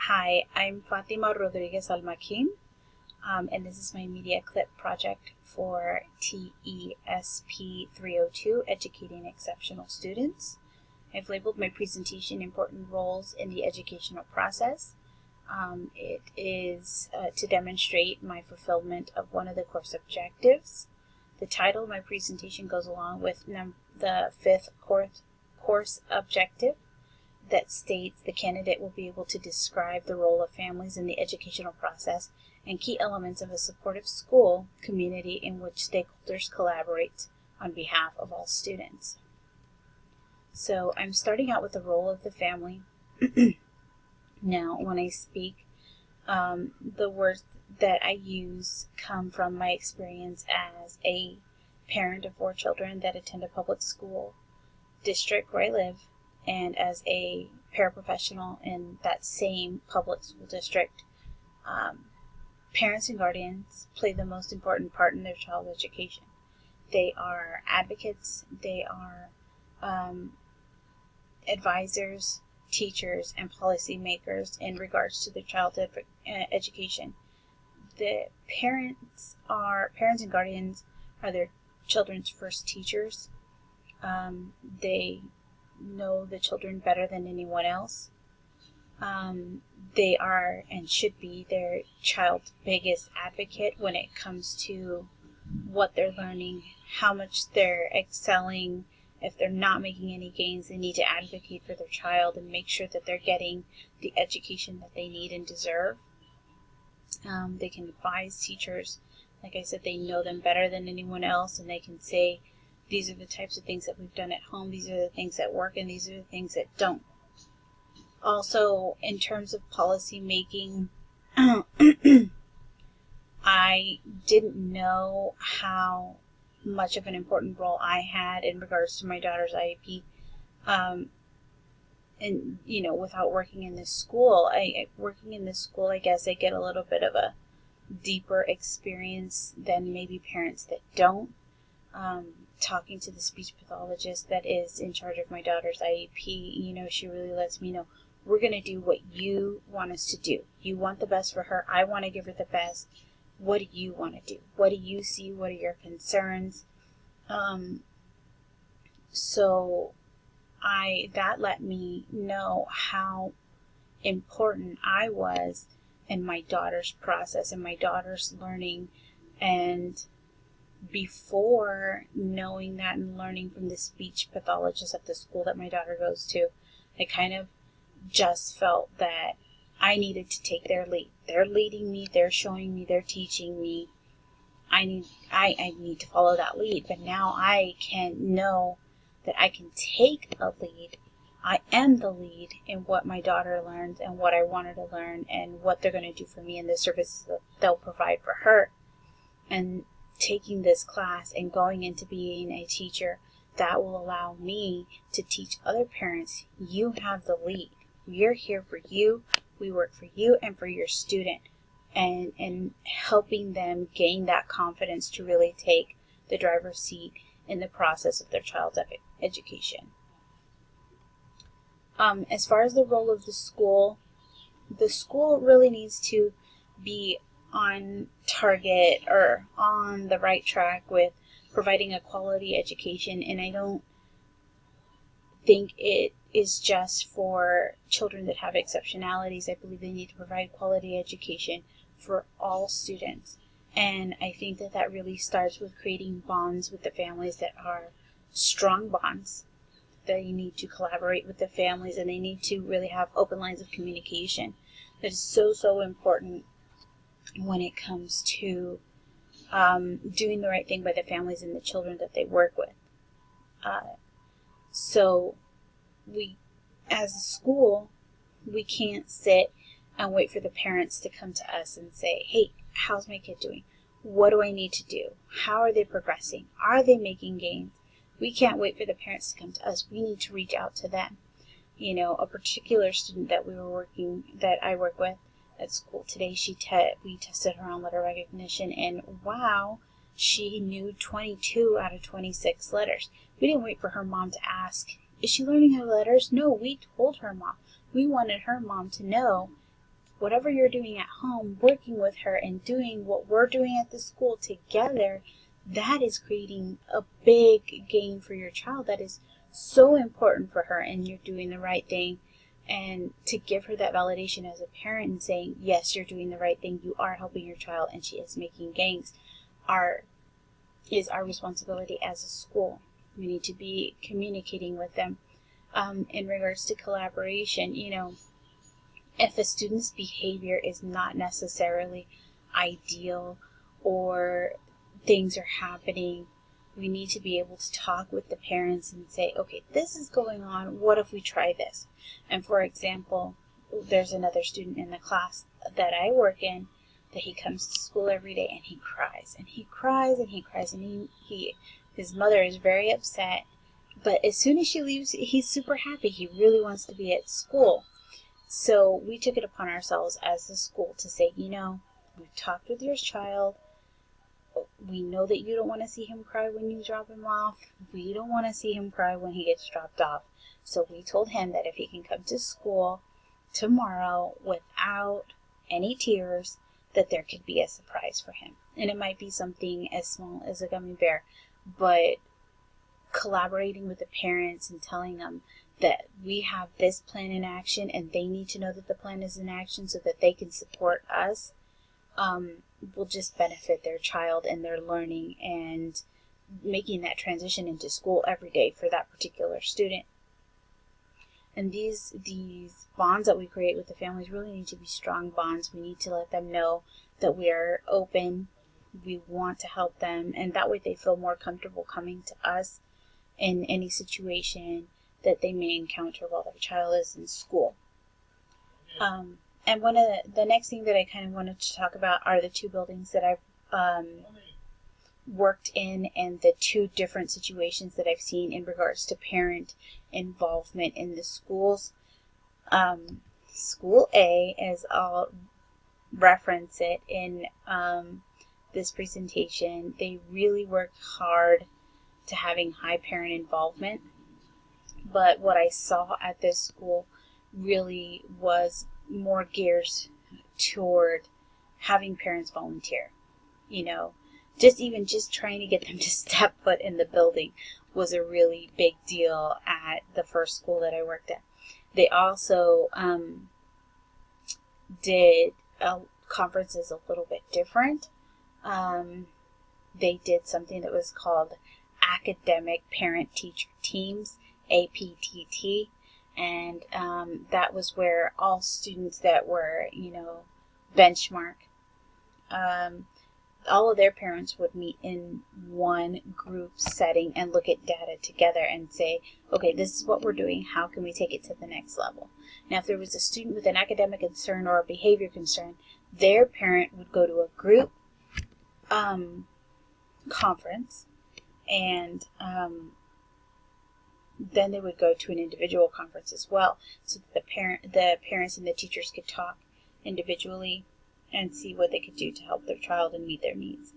Hi, I'm Fatima Rodriguez Al-Makhim, and this is my media clip project for TESP 302, Educating Exceptional Students. I've labeled my presentation Important Roles in the Educational Process. It is to demonstrate my fulfillment of one of the course objectives. The title of my presentation goes along with the fifth course objective, that states the candidate will be able to describe the role of families in the educational process and key elements of a supportive school community in which stakeholders collaborate on behalf of all students. So I'm starting out with the role of the family. Now, when I speak, the words that I use come from my experience as a parent of 4 children that attend a public school district where I live, and as a paraprofessional in that same public school district. Parents and guardians play the most important part in their child's education. They are advocates, they are advisors, teachers, and policymakers in regards to their child's education. The parents and guardians are their children's first teachers. They know the children better than anyone else. They are and should be their child's biggest advocate when it comes to what they're learning, how much they're excelling. If they're not making any gains, they need to advocate for their child and make sure that they're getting the education that they need and deserve. They can advise teachers. Like I said, they know them better than anyone else, and they can say, these are the types of things that we've done at home, these are the things that work, and these are the things that don't. Also, in terms of policy making, I didn't know how much of an important role I had in regards to my daughter's IEP. And, without working in this school, I guess I get a little bit of a deeper experience than maybe parents that don't. Talking to the speech pathologist that is in charge of my daughter's IEP, she really lets me know, we're going to do what you want us to do. You want the best for her. I want to give her the best. What do you want to do? What do you see? What are your concerns? So that let me know how important I was in my daughter's process and my daughter's learning. And before knowing that and learning from the speech pathologist at the school that my daughter goes to, I kind of just felt that I needed to take their lead. They're leading me, they're showing me, they're teaching me. I need to follow that lead. But now I can know that I can take a lead. I am the lead in what my daughter learns and what I want her to learn and what they're going to do for me and the services that they'll provide for her. And taking this class and going into being a teacher, that will allow me to teach other parents, you have the lead. We're here for you. We work for you and for your student, and helping them gain that confidence to really take the driver's seat in the process of their child's education. As far as the role of the school really needs to be on target or on the right track with providing a quality education, and I don't think it is just for children that have exceptionalities. I believe they need to provide quality education for all students, and I think that really starts with creating bonds with the families that are strong bonds. They need to collaborate with the families, and they need to really have open lines of communication. That is so important when it comes to doing the right thing by the families and the children that they work with. So we, as a school, we can't sit and wait for the parents to come to us and say, hey, how's my kid doing? What do I need to do? How are they progressing? Are they making gains? We can't wait for the parents to come to us. We need to reach out to them. A particular student that I work with at school today, we tested her on letter recognition, and wow, she knew 22 out of 26 letters. We didn't wait for her mom to ask, is she learning her letters? No, we told her mom. We wanted her mom to know whatever you're doing at home, working with her and doing what we're doing at the school together, that is creating a big gain for your child. That is so important for her, and you're doing the right thing. And to give her that validation as a parent and saying, yes, you're doing the right thing, you are helping your child, and she is making gains, is our responsibility as a school. We need to be communicating with them. In regards to collaboration, if a student's behavior is not necessarily ideal or things are happening, we need to be able to talk with the parents and say, okay, this is going on, what if we try this? And for example, there's another student in the class that I work in that he comes to school every day and he cries and he cries and he cries, and his mother is very upset, but as soon as she leaves, he's super happy. He really wants to be at school. So we took it upon ourselves as the school to say, we've talked with your child. We know that you don't want to see him cry when you drop him off. We don't want to see him cry when he gets dropped off. So we told him that if he can come to school tomorrow without any tears, that there could be a surprise for him. And it might be something as small as a gummy bear, but collaborating with the parents and telling them that we have this plan in action and they need to know that the plan is in action so that they can support us, will just benefit their child and their learning and making that transition into school every day for that particular student. And these bonds that we create with the families really need to be strong bonds. We need to let them know that we are open, we want to help them, and that way they feel more comfortable coming to us in any situation that they may encounter while their child is in school. And one of the next thing that I kind of wanted to talk about are the two buildings that I've worked in and the two different situations that I've seen in regards to parent involvement in the schools. School A, as I'll reference it in this presentation, they really worked hard to having high parent involvement. But what I saw at this school really was more gears toward having parents volunteer. Just trying to get them to step foot in the building was a really big deal at the first school that I worked at. They also did conferences a little bit different. They did something that was called Academic Parent-Teacher Teams, APTT, and that was where all students that were, benchmark, all of their parents would meet in one group setting and look at data together and say, okay, this is what we're doing, how can we take it to the next level? Now, if there was a student with an academic concern or a behavior concern, their parent would go to a group conference, and then they would go to an individual conference as well, so that the parents and the teachers could talk individually and see what they could do to help their child and meet their needs.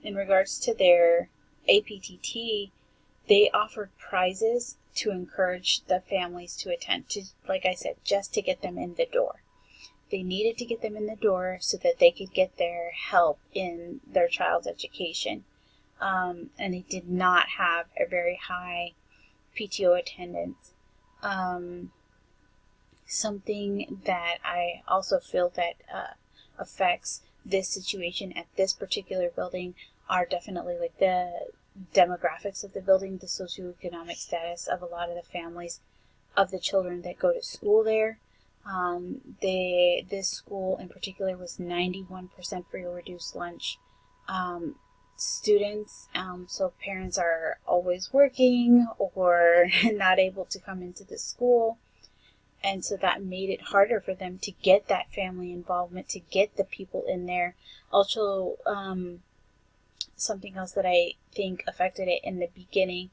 In regards to their APTT, they offered prizes to encourage the families to attend, like I said, just to get them in the door. They needed to get them in the door so that they could get their help in their child's education. And they did not have a very high PTO attendance. Something that I also feel that affects this situation at this particular building are definitely like the demographics of the building, the socioeconomic status of a lot of the families of the children that go to school there. This school in particular was 91% free or reduced lunch. Students, so parents are always working or not able to come into the school, and so that made it harder for them to get that family involvement, to get the people in there. Also, something else that I think affected it in the beginning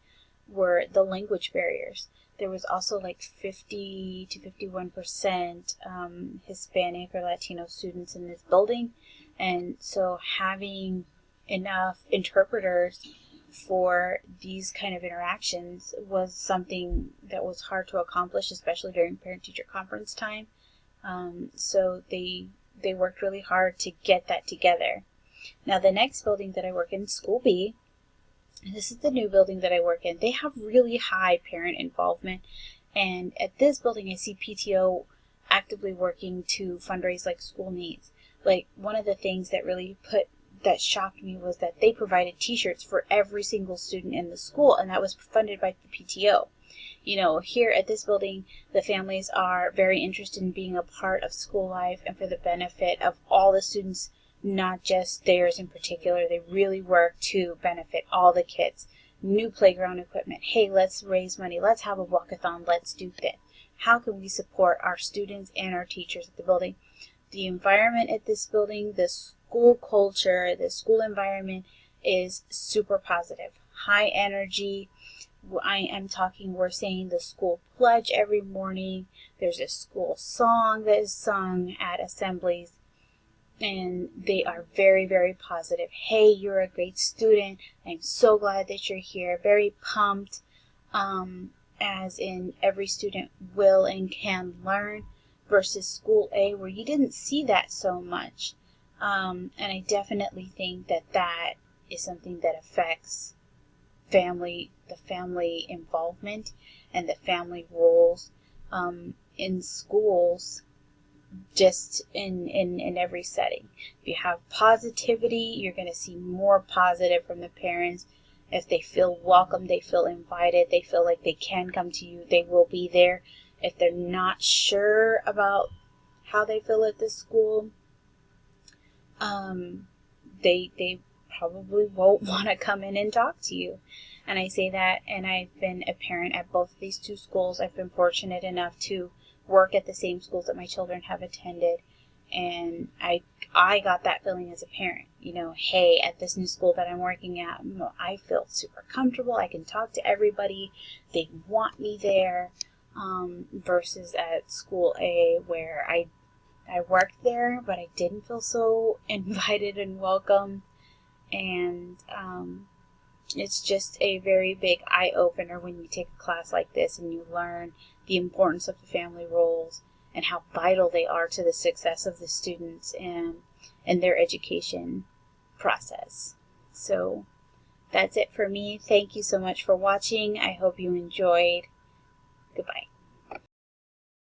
were the language barriers. There was also like 50 to 51% Hispanic or Latino students in this building, and so having enough interpreters for these kind of interactions was something that was hard to accomplish, especially during parent-teacher conference time. So they worked really hard to get that together. Now the next building that I work in, School B, and this is the new building that I work in, they have really high parent involvement. And at this building, I see PTO actively working to fundraise like school needs. Like one of the things that shocked me was that they provided t-shirts for every single student in the school, and that was funded by the PTO. You know, here at this building, the families are very interested in being a part of school life and for the benefit of all the students, not just theirs in particular. They really work to benefit all the kids. New playground equipment. Hey, let's raise money. Let's have a walkathon. Let's do this. How can we support our students and our teachers at the building? The environment at this building, the school culture, the school environment is super positive. High energy. We're saying the school pledge every morning. There's a school song that is sung at assemblies. And they are very, very positive. Hey, you're a great student. I'm so glad that you're here. Very pumped, as in every student will and can learn, versus School A where you didn't see that so much. And I definitely think that is something that affects the family involvement and the family roles in schools, just in every setting. If you have positivity, you're going to see more positive from the parents. If they feel welcome, they feel invited, they feel like they can come to you, they will be there. If they're not sure about how they feel at this school, they probably won't want to come in and talk to you. And I say that, and I've been a parent at both of these two schools. I've been fortunate enough to work at the same schools that my children have attended, and I got that feeling as a parent. You know, hey, at this new school that I'm working at, I feel super comfortable. I can talk to everybody. They want me there. Versus at School A where I worked there, but I didn't feel so invited and welcome. And it's just a very big eye-opener when you take a class like this and you learn the importance of the family roles and how vital they are to the success of the students and their education process. So that's it for me. Thank you so much for watching. I hope you enjoyed. Goodbye.